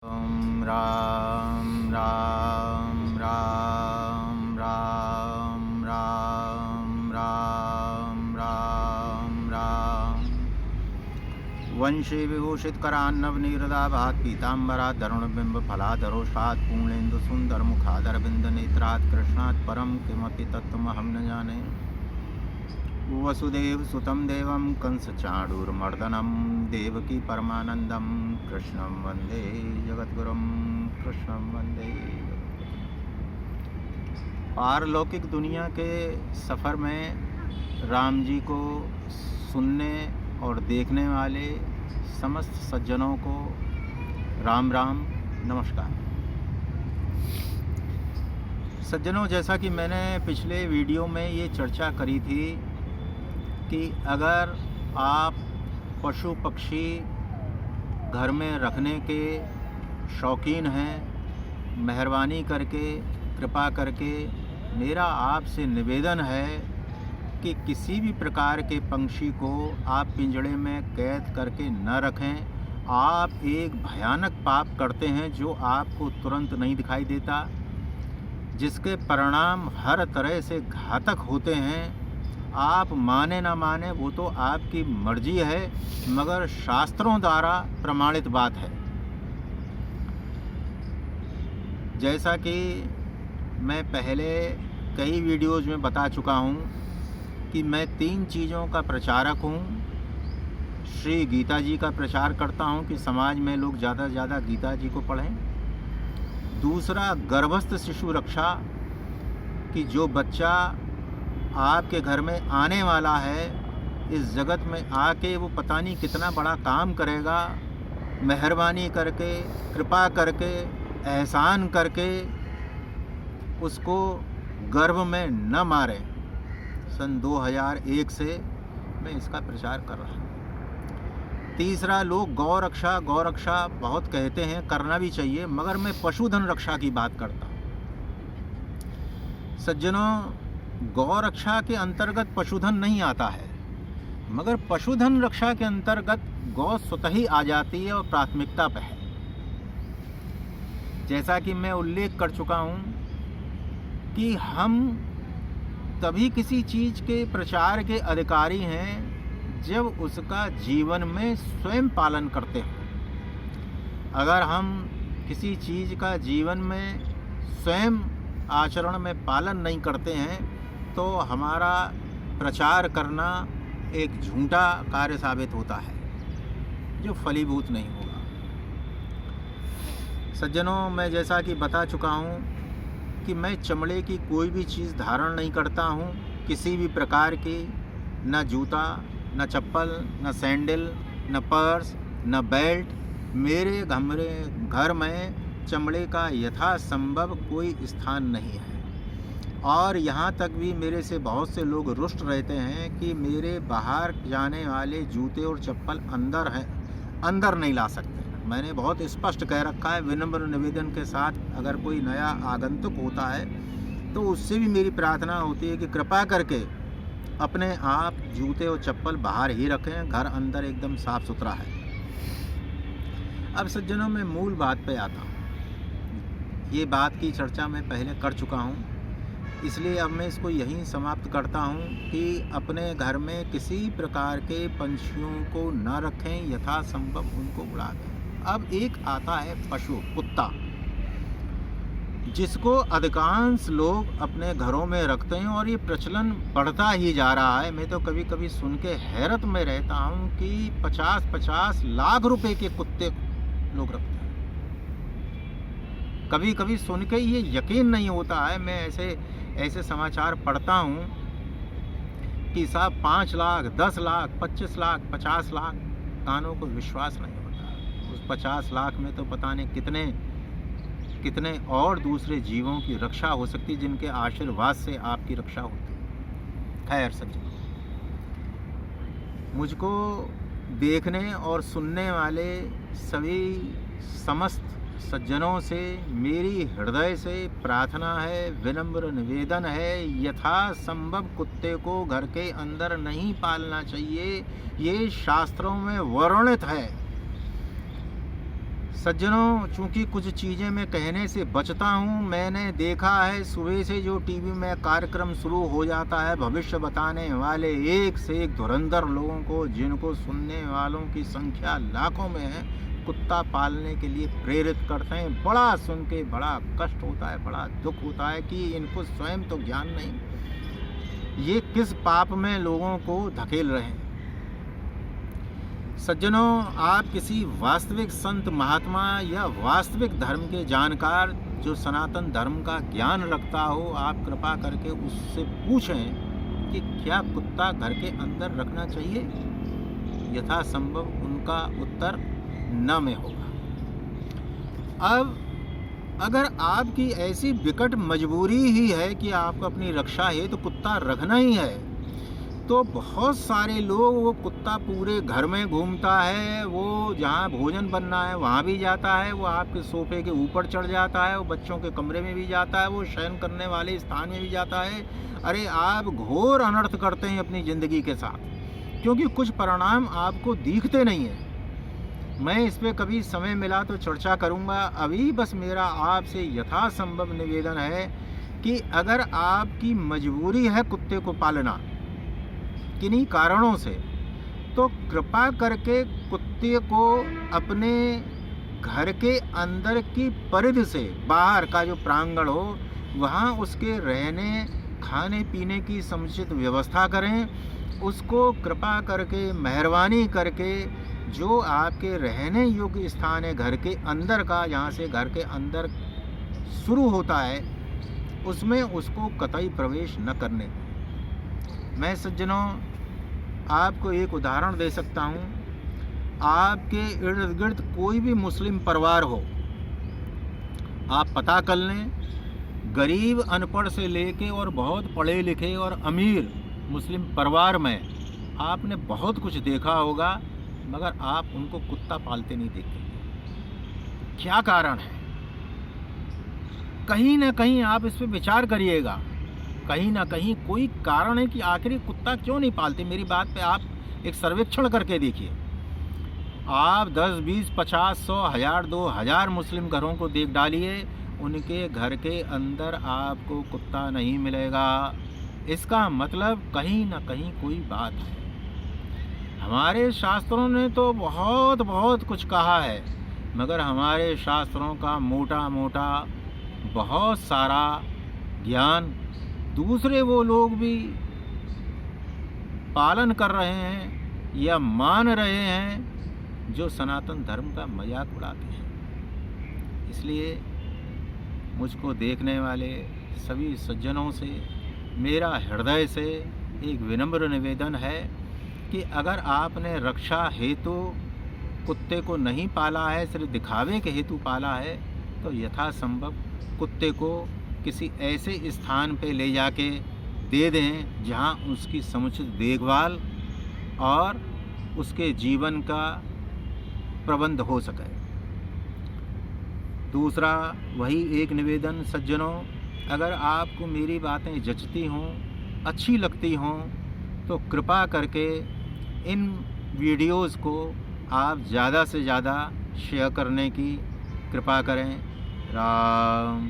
राम राम राम राम राम राम राम राम। वंशे विभूषित करान्नवनीरदाभात् पीताम्बरात् धरुणबिम्ब फलाधरोषात् पूर्णेन्दु सुंदर मुखादर बिंद नेत्रात् कृष्णात् परम किमपि तत्त्वमहं न जाने। वसुदेव सुतं देवं कंसचाणूरमर्दनं देवकी परमानंदं कृष्णं वंदे जगद्गुरुं कृष्णं वंदे। पारलौकिक दुनिया के सफ़र में राम जी को सुनने और देखने वाले समस्त सज्जनों को राम राम नमस्कार। सज्जनों, जैसा कि मैंने पिछले वीडियो में ये चर्चा करी थी कि अगर आप पशु पक्षी घर में रखने के शौकीन हैं, मेहरबानी करके कृपा करके मेरा आपसे निवेदन है कि किसी भी प्रकार के पंछी को आप पिंजड़े में कैद करके न रखें। आप एक भयानक पाप करते हैं जो आपको तुरंत नहीं दिखाई देता, जिसके परिणाम हर तरह से घातक होते हैं। आप माने ना माने वो तो आपकी मर्जी है, मगर शास्त्रों द्वारा प्रमाणित बात है। जैसा कि मैं पहले कई वीडियोज़ में बता चुका हूँ कि मैं 3 चीज़ों का प्रचारक हूँ। श्री गीता जी का प्रचार करता हूँ कि समाज में लोग ज़्यादा से ज़्यादा गीता जी को पढ़ें। दूसरा, गर्भस्थ शिशु रक्षा, कि जो बच्चा आपके घर में आने वाला है, इस जगत में आके वो पता नहीं कितना बड़ा काम करेगा। मेहरबानी करके कृपा करके एहसान करके उसको गर्भ में न मारें। सन 2001 से मैं इसका प्रचार कर रहा हूँ। तीसरा, लोग गौ रक्षा बहुत कहते हैं, करना भी चाहिए, मगर मैं पशुधन रक्षा की बात करता हूँ। सज्जनों, गौ रक्षा के अंतर्गत पशुधन नहीं आता है, मगर पशुधन रक्षा के अंतर्गत गौ स्वतः ही आ जाती है और प्राथमिकता पर है। जैसा कि मैं उल्लेख कर चुका हूँ कि हम तभी किसी चीज़ के प्रचार के अधिकारी हैं जब उसका जीवन में स्वयं पालन करते हैं। अगर हम किसी चीज़ का जीवन में स्वयं आचरण में पालन नहीं करते हैं तो हमारा प्रचार करना एक झूठा कार्य साबित होता है जो फलीभूत नहीं होगा। सज्जनों, मैं जैसा कि बता चुका हूँ कि मैं चमड़े की कोई भी चीज़ धारण नहीं करता हूँ, किसी भी प्रकार की, न जूता, न चप्पल, न सैंडल, न पर्स, न बेल्ट। मेरे घर में चमड़े का यथासंभव कोई स्थान नहीं है। और यहाँ तक भी मेरे से बहुत से लोग रुष्ट रहते हैं कि मेरे बाहर जाने वाले जूते और चप्पल अंदर नहीं ला सकते। मैंने बहुत स्पष्ट कह रखा है, विनम्र निवेदन के साथ, अगर कोई नया आगंतुक होता है तो उससे भी मेरी प्रार्थना होती है कि कृपा करके अपने आप जूते और चप्पल बाहर ही रखें, घर अंदर एकदम साफ सुथरा है। अब सज्जनों, मैं मूल बात पे आता हूँ। ये बात की चर्चा मैं पहले कर चुका हूँ, इसलिए अब मैं इसको यहीं समाप्त करता हूँ कि अपने घर में किसी प्रकार के पंछियों को न रखें, यथासंभव उनको उड़ा दें। अब एक आता है पशु, कुत्ता, जिसको अधिकांश लोग अपने घरों में रखते हैं और ये प्रचलन बढ़ता ही जा रहा है। मैं तो कभी कभी सुन के हैरत में रहता हूँ कि 50-50 लाख रुपए के कुत्ते लोग रखते हैं। कभी कभी सुन के ये यकीन नहीं होता है। मैं ऐसे समाचार पढ़ता हूँ कि साहब 5 लाख, 10 लाख, 25 लाख, 50 लाख, कानों को विश्वास नहीं होता। उस 50 लाख में तो पता नहीं कितने और दूसरे जीवों की रक्षा हो सकती, जिनके आशीर्वाद से आपकी रक्षा होती है। खैर सज्जनों, मुझको देखने और सुनने वाले सभी समस्त सज्जनों से मेरी हृदय से प्रार्थना है, विनम्र निवेदन है, यथासंभव कुत्ते को घर के अंदर नहीं पालना चाहिए। ये शास्त्रों में वर्णित है। सज्जनों, चूँकि कुछ चीज़ें मैं कहने से बचता हूँ। मैंने देखा है सुबह से जो टीवी में कार्यक्रम शुरू हो जाता है, भविष्य बताने वाले एक से एक धुरंधर लोगों को, जिनको सुनने वालों की संख्या लाखों में है, कुत्ता पालने के लिए प्रेरित करते हैं। बड़ा सुन के बड़ा कष्ट होता है, बड़ा दुख होता है कि इनको स्वयं तो ज्ञान नहीं, ये किस पाप में लोगों को धकेल रहे हैं। सज्जनों, आप किसी वास्तविक संत महात्मा या वास्तविक धर्म के जानकार जो सनातन धर्म का ज्ञान रखता हो, आप कृपा करके उससे पूछें कि क्या कुत्ता घर के अंदर रखना चाहिए। यथासंभव उनका उत्तर न में होगा। अब अगर आपकी ऐसी विकट मजबूरी ही है कि आपको अपनी रक्षा है तो कुत्ता रखना ही है, तो बहुत सारे लोग, वो कुत्ता पूरे घर में घूमता है, वो जहाँ भोजन बनना है वहाँ भी जाता है, वो आपके सोफे के ऊपर चढ़ जाता है, वो बच्चों के कमरे में भी जाता है, वो शयन करने वाले स्थान में भी जाता है। अरे आप घोर अनर्थ करते हैं अपनी ज़िंदगी के साथ, क्योंकि कुछ परिणाम आपको दिखते नहीं हैं। मैं इस पर कभी समय मिला तो चर्चा करूँगा। अभी बस मेरा आपसे यथासंभव निवेदन है कि अगर आपकी मजबूरी है कुत्ते को पालना किन्हीं कारणों से, तो कृपा करके कुत्ते को अपने घर के अंदर की परिधि से बाहर का जो प्रांगण हो, वहाँ उसके रहने खाने पीने की समुचित व्यवस्था करें। उसको कृपा करके, मेहरबानी करके, जो आपके रहने योग्य स्थान है घर के अंदर का, जहाँ से घर के अंदर शुरू होता है, उसमें उसको कतई प्रवेश न करने दें। मैं सज्जनों आपको एक उदाहरण दे सकता हूँ। आपके इर्द गिर्द कोई भी मुस्लिम परिवार हो, आप पता कर लें, गरीब अनपढ़ से लेके और बहुत पढ़े लिखे और अमीर मुस्लिम परिवार में आपने बहुत कुछ देखा होगा, मगर आप उनको कुत्ता पालते नहीं देखेंगे। क्या कारण है? कहीं ना कहीं आप इस पर विचार करिएगा। कहीं ना कहीं कोई कारण है कि आखिर कुत्ता क्यों नहीं पालते। मेरी बात पे आप एक सर्वेक्षण करके देखिए। आप 10, 20, 50, 100, 1000, 2000 मुस्लिम घरों को देख डालिए, उनके घर के अंदर आपको कुत्ता नहीं मिलेगा। इसका मतलब कहीं ना कहीं कोई बात है। हमारे शास्त्रों ने तो बहुत बहुत कुछ कहा है, मगर हमारे शास्त्रों का मोटा मोटा बहुत सारा ज्ञान दूसरे वो लोग भी पालन कर रहे हैं या मान रहे हैं, जो सनातन धर्म का मजाक उड़ाते हैं। इसलिए मुझको देखने वाले सभी सज्जनों से मेरा हृदय से एक विनम्र निवेदन है कि अगर आपने रक्षा हेतु कुत्ते को नहीं पाला है, सिर्फ दिखावे के हेतु पाला है, तो यथासंभव कुत्ते को किसी ऐसे स्थान पे ले जाके दे दें जहां उसकी समुचित देखभाल और उसके जीवन का प्रबंध हो सके। दूसरा वही एक निवेदन, सज्जनों, अगर आपको मेरी बातें जचती हों, अच्छी लगती हों, तो कृपा करके इन वीडियोज़ को आप ज़्यादा से ज़्यादा शेयर करने की कृपा करें। राम